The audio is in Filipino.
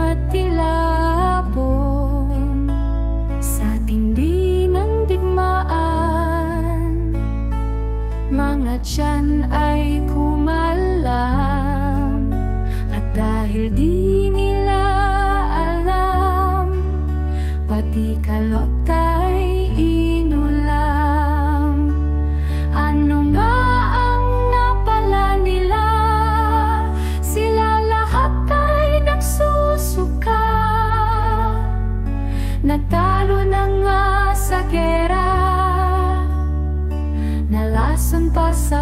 matilapon sa tindi ng digmaan. Mga tiyan ay kumalam, at dahil di nila alam, pati kalot ay inulam. Ano nga ang napala nila? Sila lahat ay nagsusuka, natalo na nga sa gera, nalason pa sa